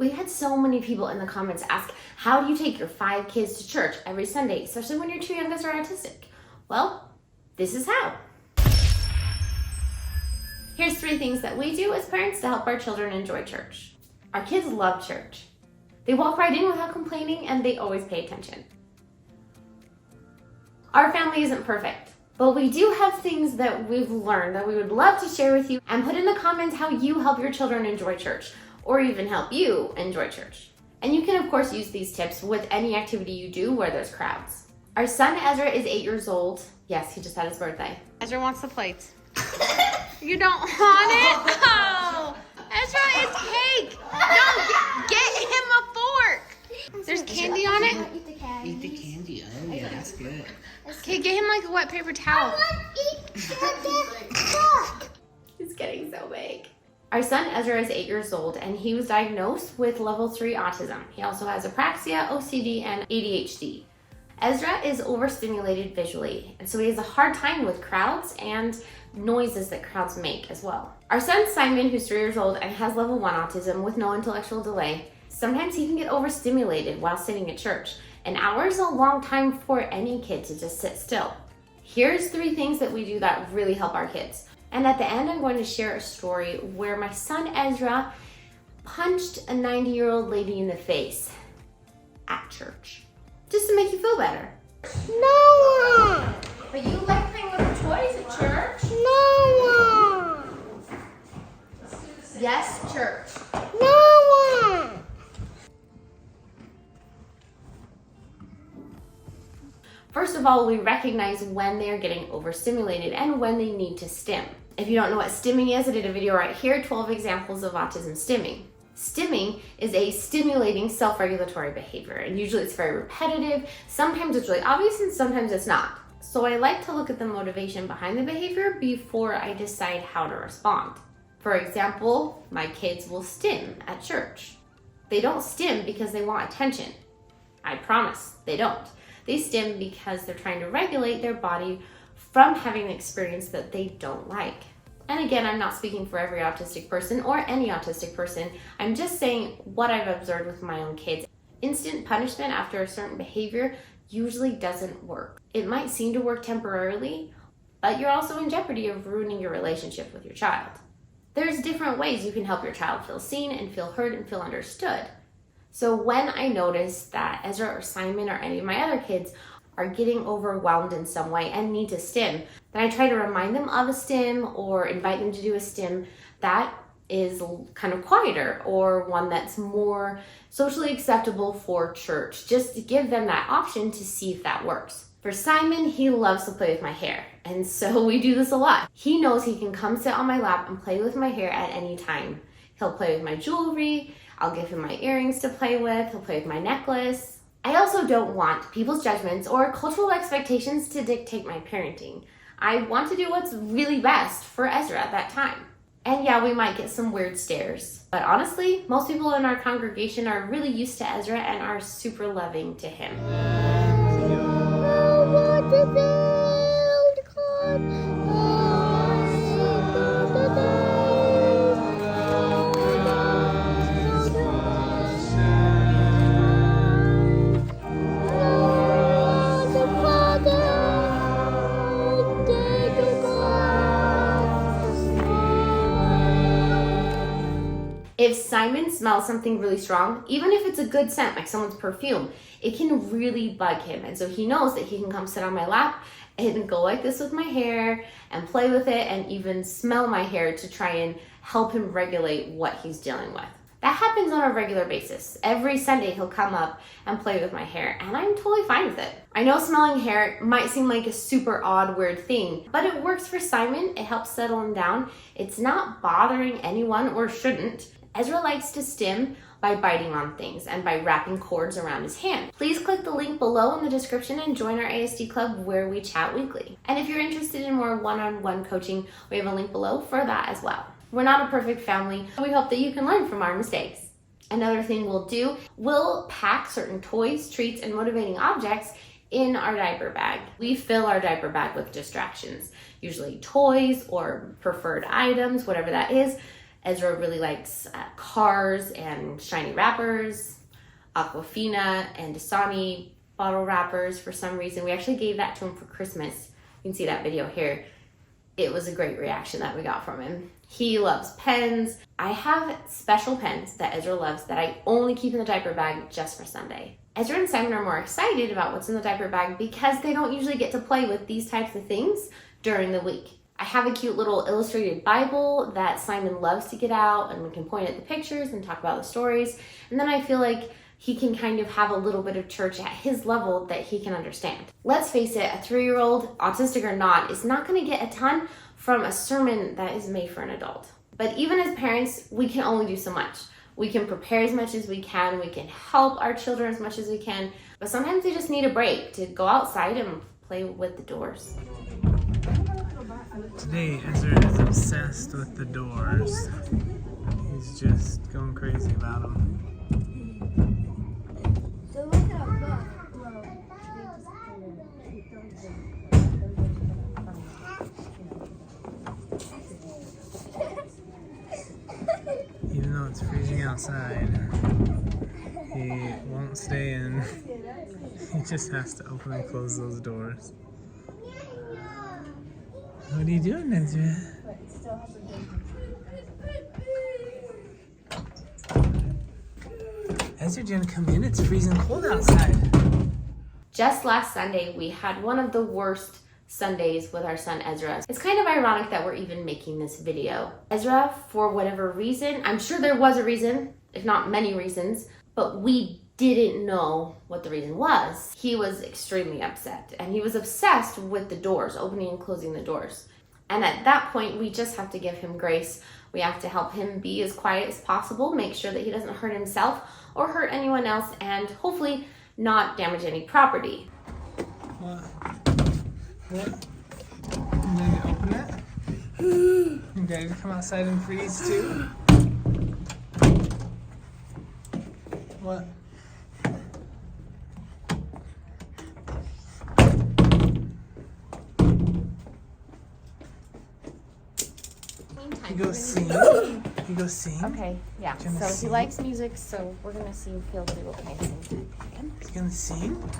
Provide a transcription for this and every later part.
We had so many people in the comments ask, how do you take your 5 kids to church every Sunday, especially when your 2 youngest are autistic? Well, this is how. Here's 3 things that we do as parents to help our children enjoy church. Our kids love church. They walk right in without complaining, and they always pay attention. Our family isn't perfect, but we do have things that we've learned that we would love to share with you, and put in the comments how you help your children enjoy church, or even help you enjoy church. And you can of course use these tips with any activity you do where there's crowds. Our son Ezra is 8 years old. Yes, he just had his birthday. Ezra wants the plate. You don't want it? Oh, Ezra, it's cake. No, get him a fork. There's candy on it. Eat the candy. Eat the candy. Oh yeah, that's good. Okay, get him like a wet paper towel. Eat the He's getting so big. Our son Ezra is 8 years old, and he was diagnosed with level 3 autism. He also has apraxia, OCD, and ADHD. Ezra is overstimulated visually, and so he has a hard time with crowds and noises that crowds make as well. Our son Simon, who's 3 years old and has level 1 autism with no intellectual delay, sometimes he can get overstimulated while sitting at church. An hour is a long time for any kid to just sit still. Here's 3 things that we do that really help our kids. And at the end, I'm going to share a story where my son Ezra punched a 90-year-old lady in the face at church, just to make you feel better. No. But you like playing with toys at church? No. Yes, church. No. First of all, we recognize when they are getting overstimulated and when they need to stim. If you don't know what stimming is, I did a video right here, 12 examples of autism stimming. Stimming is a stimulating self-regulatory behavior, and usually it's very repetitive. Sometimes it's really obvious and sometimes it's not. So I like to look at the motivation behind the behavior before I decide how to respond. For example, my kids will stim at church. They don't stim because they want attention. I promise, they don't. They stim because they're trying to regulate their body from having an experience that they don't like. And again, I'm not speaking for every autistic person or any autistic person. I'm just saying what I've observed with my own kids. Instant punishment after a certain behavior usually doesn't work. It might seem to work temporarily, but you're also in jeopardy of ruining your relationship with your child. There's different ways you can help your child feel seen and feel heard and feel understood. So when I notice that Ezra or Simon or any of my other kids are getting overwhelmed in some way and need to stim, then I try to remind them of a stim or invite them to do a stim that is kind of quieter or one that's more socially acceptable for church, just to give them that option to see if that works. For Simon, he loves to play with my hair, and so we do this a lot. He knows he can come sit on my lap and play with my hair at any time. He'll play with my jewelry, I'll give him my earrings to play with, he'll play with my necklace. I also don't want people's judgments or cultural expectations to dictate my parenting. I want to do what's really best for Ezra at that time. And yeah, we might get some weird stares, but honestly, most people in our congregation are really used to Ezra and are super loving to him. If Simon smells something really strong, even if it's a good scent, like someone's perfume, it can really bug him. And so he knows that he can come sit on my lap and go like this with my hair and play with it and even smell my hair to try and help him regulate what he's dealing with. That happens on a regular basis. Every Sunday he'll come up and play with my hair, and I'm totally fine with it. I know smelling hair might seem like a super odd, weird thing, but it works for Simon. It helps settle him down. It's not bothering anyone, or shouldn't. Ezra likes to stim by biting on things and by wrapping cords around his hand. Please click the link below in the description and join our ASD club where we chat weekly. And if you're interested in more one-on-one coaching, we have a link below for that as well. We're not a perfect family. We hope that you can learn from our mistakes. Another thing we'll do, we'll pack certain toys, treats, and motivating objects in our diaper bag. We fill our diaper bag with distractions, usually toys or preferred items, whatever that is. Ezra really likes cars and shiny wrappers, Aquafina and Dasani bottle wrappers for some reason. We actually gave that to him for Christmas. You can see that video here. It was a great reaction that we got from him. He loves pens. I have special pens that Ezra loves that I only keep in the diaper bag just for Sunday. Ezra and Simon are more excited about what's in the diaper bag because they don't usually get to play with these types of things during the week. I have a cute little illustrated Bible that Simon loves to get out, and we can point at the pictures and talk about the stories. And then I feel like he can kind of have a little bit of church at his level that he can understand. Let's face it, a 3-year-old, autistic or not, is not going to get a ton from a sermon that is made for an adult. But even as parents, we can only do so much. We can prepare as much as we can, we can help our children as much as we can, but sometimes they just need a break to go outside and play with the doors. Today, Ezra is obsessed with the doors. He's just going crazy about them. Even though it's freezing outside, he won't stay in. He just has to open and close those doors. What are you doing, Ezra? Ezra, do you want to come in? It's freezing cold outside. Just last Sunday, we had one of the worst Sundays with our son Ezra. It's kind of ironic that we're even making this video. Ezra, for whatever reason, I'm sure there was a reason, if not many reasons, but we didn't know what the reason was. He was extremely upset, and he was obsessed with the doors, opening and closing the doors. And at that point, we just have to give him grace. We have to help him be as quiet as possible, make sure that he doesn't hurt himself or hurt anyone else, and hopefully not damage any property. What? What? You ready to open it? You ready to come outside and freeze too? What? You go sing? You go sing? Okay, yeah. Do you wanna So he sing? likes music, so we're gonna see if he'll do okay sing. He's gonna sing?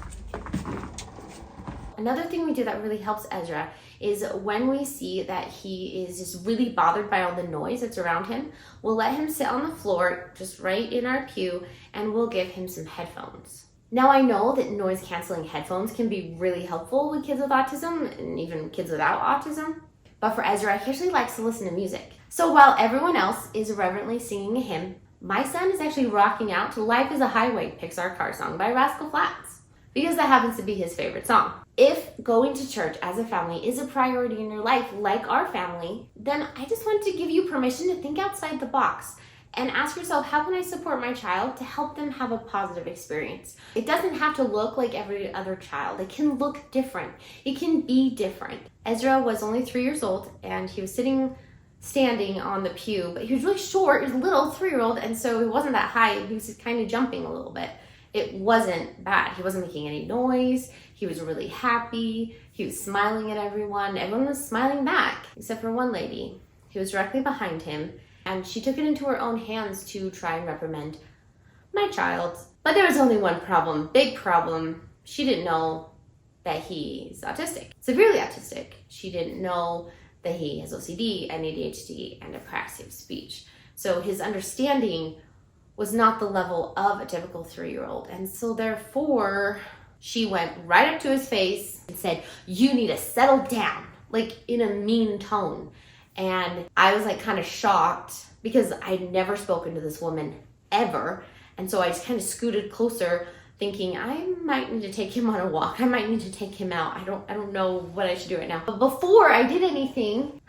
Another thing we do that really helps Ezra is when we see that he is just really bothered by all the noise that's around him, we'll let him sit on the floor just right in our pew, and we'll give him some headphones. Now I know that noise canceling headphones can be really helpful with kids with autism and even kids without autism, but for Ezra, he actually likes to listen to music. So while everyone else is reverently singing a hymn, my son is actually rocking out to Life is a Highway Pixar car song by Rascal Flatts, because that happens to be his favorite song. If going to church as a family is a priority in your life, like our family, then I just want to give you permission to think outside the box and ask yourself, how can I support my child to help them have a positive experience? It doesn't have to look like every other child. It can look different. It can be different. Ezra was only 3 years old, and he was standing on the pew, but he was really short. He was a little 3-year-old, and so he wasn't that high. He was just kind of jumping a little bit. It wasn't bad. He wasn't making any noise. He was really happy. He was smiling at everyone. Everyone was smiling back, except for one lady who was directly behind him, and she took it into her own hands to try and reprimand my child. But there was only one problem, big problem. She didn't know that he's autistic, severely autistic. She didn't know that he has OCD and ADHD and apraxia of speech. So his understanding was not the level of a typical 3-year-old. And so therefore, she went right up to his face and said, "You need to settle down," like in a mean tone. And I was like kind of shocked because I'd never spoken to this woman ever. And so I just kind of scooted closer thinking I might need to take him on a walk. I might need to take him out. I don't know what I should do right now. But before I did anything,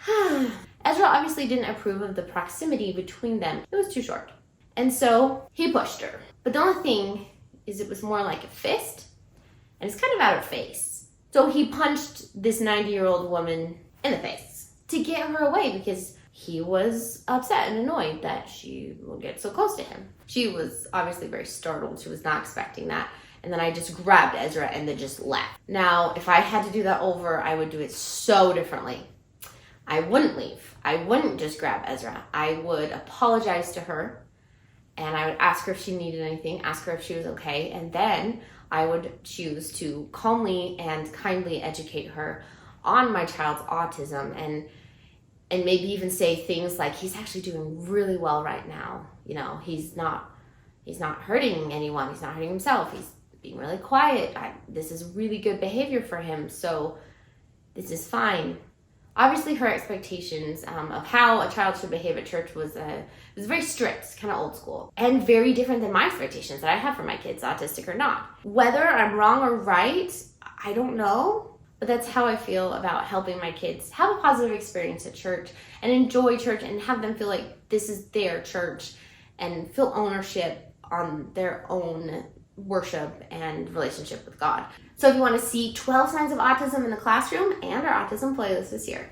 Ezra obviously didn't approve of the proximity between them. It was too short. And so he pushed her. But the only thing is it was more like a fist, and it's kind of out of face. So he punched this 90-year-old woman in the face to get her away because he was upset and annoyed that she would get so close to him. She was obviously very startled. She was not expecting that. And then I just grabbed Ezra and then just left. Now, if I had to do that over, I would do it so differently. I wouldn't leave. I wouldn't just grab Ezra. I would apologize to her, and I would ask her if she needed anything, ask her if she was okay, and then I would choose to calmly and kindly educate her on my child's autism, and maybe even say things like, he's actually doing really well right now. You know, he's not hurting anyone. He's not hurting himself. He's being really quiet. This is really good behavior for him. So this is fine. Obviously, her expectations of how a child should behave at church was very strict, kind of old school, and very different than my expectations that I have for my kids, autistic or not. Whether I'm wrong or right, I don't know. But that's how I feel about helping my kids have a positive experience at church and enjoy church and have them feel like this is their church and feel ownership on their own worship and relationship with God. So if you want to see 12 signs of autism in the classroom and our autism playlist this year.